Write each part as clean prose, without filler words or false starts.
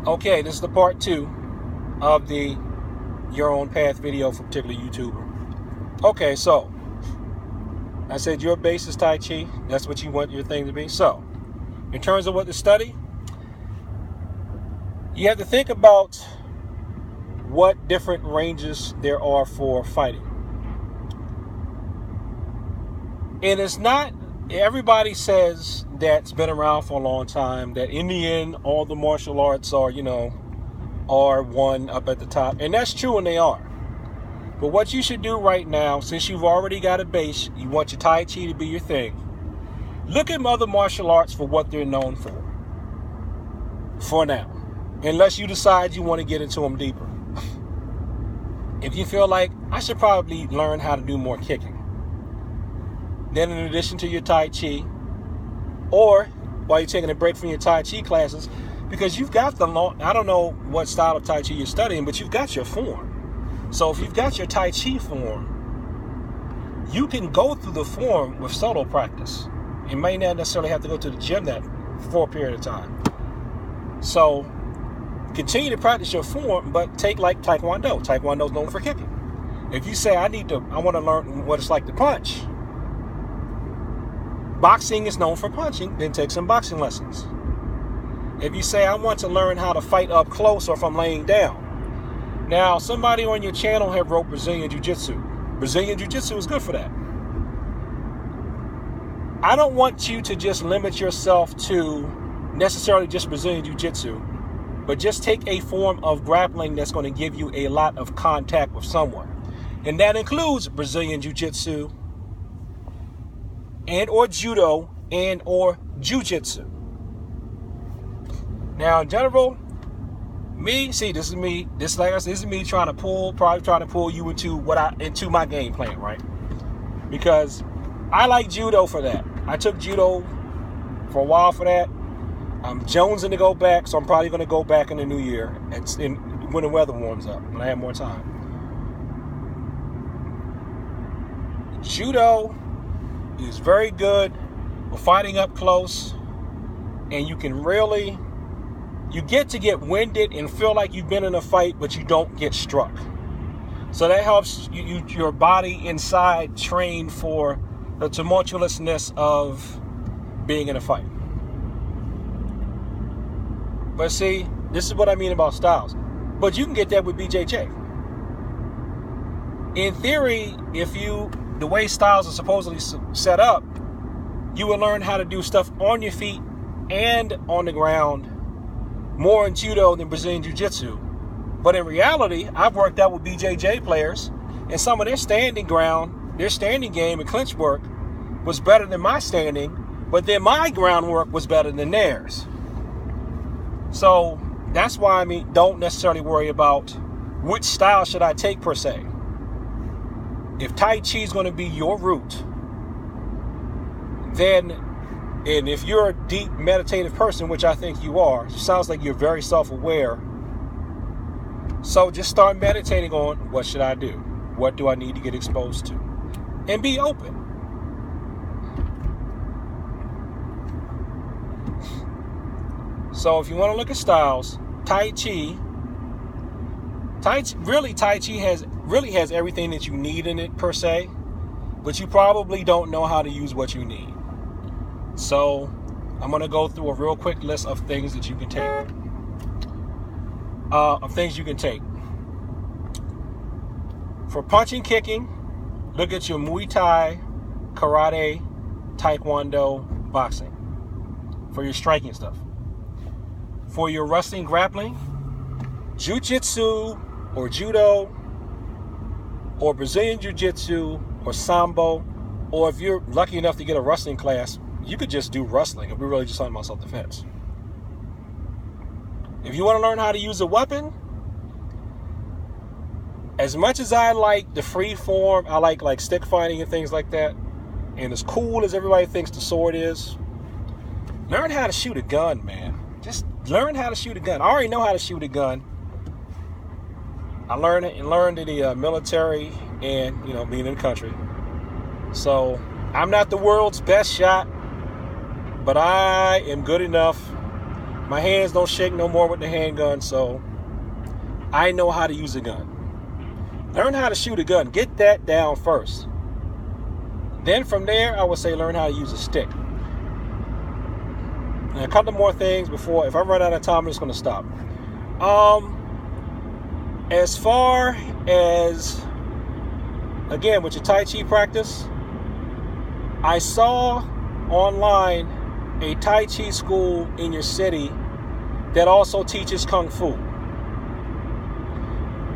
Okay, this is the part 2 of the Your Own Path video for a particular YouTuber. Okay, so I said your base is Tai Chi. That's what you want your thing to be. So, in terms of what to study, you have to think about what different ranges there are for fighting. And it's not, everybody says that's been around for a long time, that in the end, all the martial arts are, are one up at the top. And that's true, and they are. But what you should do right now, since you've already got a base, you want your Tai Chi to be your thing, look at other martial arts for what they're known for now. Unless you decide you want to get into them deeper. If you feel like, I should probably learn how to do more kicking. Then in addition to your Tai Chi, or while you're taking a break from your Tai Chi classes, because you've got I don't know what style of Tai Chi you're studying, but you've got your form. So if you've got your Tai Chi form, you can go through the form with solo practice. You may not necessarily have to go to the gym for a period of time. So continue to practice your form, but take like Taekwondo. Taekwondo is known for kicking. If you say, I want to learn what it's like to punch. Boxing is known for punching, then take some boxing lessons. If you say, I want to learn how to fight up close or if I'm laying down. Now, somebody on your channel have wrote Brazilian Jiu-Jitsu. Brazilian Jiu-Jitsu is good for that. I don't want you to just limit yourself to necessarily just Brazilian Jiu-Jitsu, but just take a form of grappling that's going to give you a lot of contact with someone. And that includes Brazilian Jiu-Jitsu and or Judo and or Jiu-Jitsu. Now, in general, this is me trying to pull you into my game plan, right? Because I like Judo for that. I took Judo for a while for that. I'm jonesing to go back, so I'm probably going to go back in the new year when the weather warms up, when I have more time. Judo is very good for fighting up close, and you get to get winded and feel like you've been in a fight, but you don't get struck. So that helps your body inside train for the tumultuousness of being in a fight. But see, this is what I mean about styles. But you can get that with BJJ. In theory, the way styles are supposedly set up, you will learn how to do stuff on your feet and on the ground more in Judo than Brazilian Jiu-Jitsu. But in reality, I've worked out with BJJ players, and some of their standing game and clinch work was better than my standing, but then my groundwork was better than theirs. So that's why don't necessarily worry about which style should I take per se. If Tai Chi is going to be your route, and if you're a deep meditative person, which I think you are, it sounds like you're very self-aware. So just start meditating on, what should I do? What do I need to get exposed to? And be open. So if you want to look at styles, Tai Chi has everything that you need in it per se, but you probably don't know how to use what you need. So I'm going to go through a real quick list of things that you can take. For punching, kicking, look at your Muay Thai, Karate, Taekwondo, boxing. For your striking stuff. For your wrestling, grappling, Jiu-Jitsu or Judo or Brazilian Jiu-Jitsu or Sambo, or if you're lucky enough to get a wrestling class, you could just do wrestling if we're really just talking about self-defense. If you want to learn how to use a weapon, as much as I like the free form, I like stick fighting and things like that, and as cool as everybody thinks the sword is, learn how to shoot a gun, man. Just learn how to shoot a gun. I already know how to shoot a gun. I learned in the military and, being in the country. So I'm not the world's best shot, but I am good enough My hands don't shake no more with the handgun, so I know how to use a gun. Learn how to shoot a gun. Get that down first. Then from there, I would say learn how to use a stick. And a couple more things before, if I run out of time, I'm just going to stop. As far as, again, with your Tai Chi practice, I saw online a Tai Chi school in your city that also teaches Kung Fu.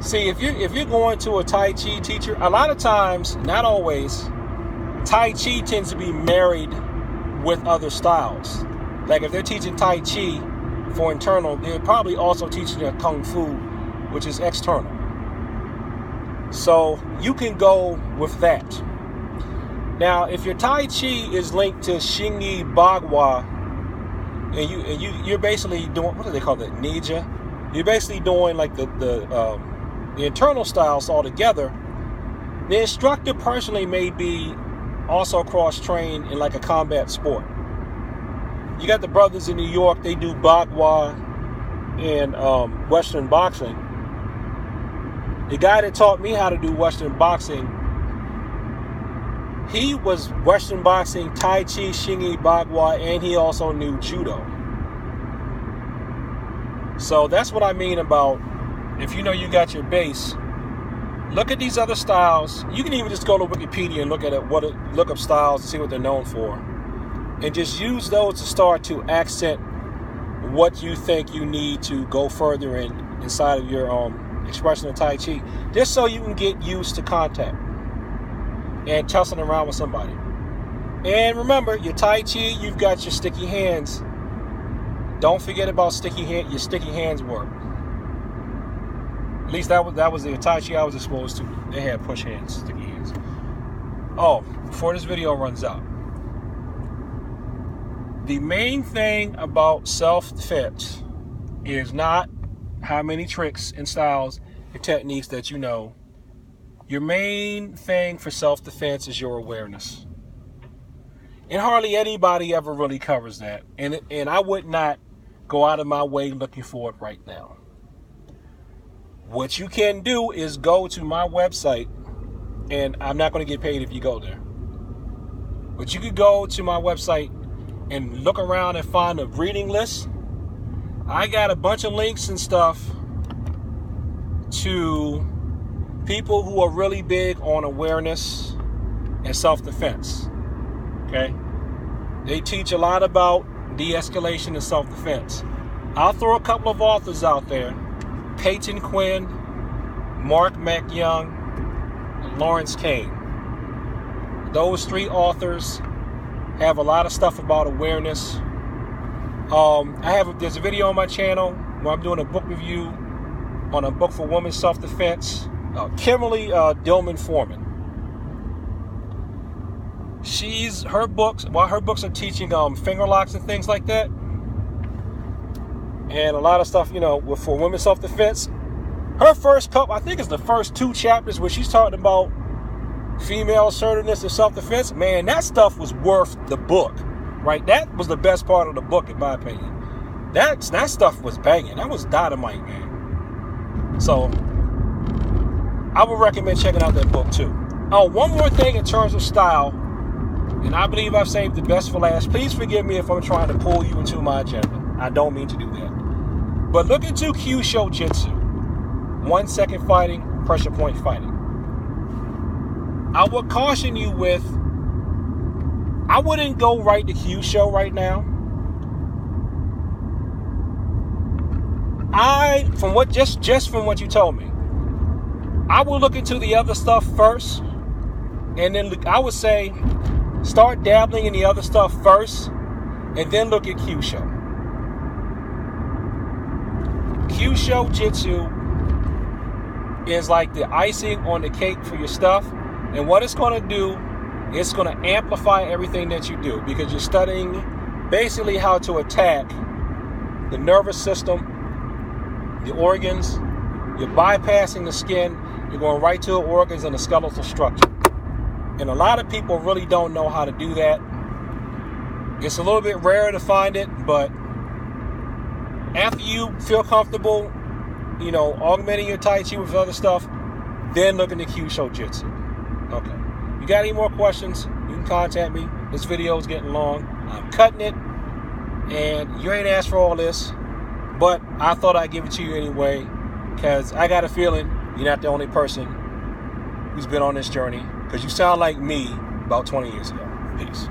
See, if you're going to a Tai Chi teacher, a lot of times, not always, Tai Chi tends to be married with other styles. Like if they're teaching Tai Chi for internal, they're probably also teaching a Kung Fu, which is external. So you can go with that. Now, if your Tai Chi is linked to Xingyi Bagua, and you're basically doing, what do they call that, Nija? You're basically doing like the internal styles all together. The instructor personally may be also cross-trained in like a combat sport. You got the brothers in New York, they do Bagua and Western boxing. The guy that taught me how to do Western boxing, he was Western boxing, Tai Chi, Xingyi Bagua, and he also knew Judo. So that's what I mean about, if you know you got your base, look at these other styles. You can even just go to Wikipedia and look up styles and see what they're known for. And just use those to start to accent what you think you need to go further inside of your expression of Tai Chi. Just so you can get used to contact and tussling around with somebody. And remember, your Tai Chi, you've got your sticky hands. Don't forget about your sticky hands work. At least that was the Tai Chi I was exposed to. They had push hands, sticky hands. Oh, before this video runs out, the main thing about self-defense is not how many tricks and styles and techniques that you know. Your main thing for self-defense is your awareness. And hardly anybody ever really covers that. And I would not go out of my way looking for it right now. What you can do is go to my website, and I'm not going to get paid if you go there. But you could go to my website and look around and find a reading list. I got a bunch of links and stuff to people who are really big on awareness and self-defense. Okay? They teach a lot about de-escalation and self-defense. I'll throw a couple of authors out there. Peyton Quinn, Mark McYoung, and Lawrence Kane. Those three authors have a lot of stuff about awareness. There's a video on my channel where I'm doing a book review on a book for women's self-defense. Kimberly Dillman Foreman. Her books are teaching finger locks and things like that. And a lot of stuff, for women's self-defense. Her first couple, I think it's the first 2 chapters where she's talking about female assertiveness and self-defense. Man, that stuff was worth the book, right? That was the best part of the book, in my opinion. That stuff was banging. That was dynamite, man. So I would recommend checking out that book too. Oh, one more thing in terms of style, and I believe I've saved the best for last. Please forgive me if I'm trying to pull you into my agenda. I don't mean to do that. But look into Kyusho Jitsu. 1 second fighting, pressure point fighting. I would caution you with, I wouldn't go right to Kyusho right now. From what you told me, I will look into the other stuff first, and then I would say start dabbling in the other stuff first, and then look at Kyusho. Kyusho Jitsu is like the icing on the cake for your stuff, and what it's going to do, it's going to amplify everything that you do, because you're studying basically how to attack the nervous system, the organs. You're bypassing the skin. You're going right to the organs and the skeletal structure. And a lot of people really don't know how to do that. It's a little bit rare to find it, but After you feel comfortable, you know, augmenting your Tai Chi with other stuff, then look into Kyusho Jitsu. Okay. You got any more questions, you can contact me. This video is getting long. I'm cutting it. And you ain't asked for all this. But I thought I'd give it to you anyway. Because I got a feeling you're not the only person who's been on this journey. Because you sound like me about 20 years ago. Peace.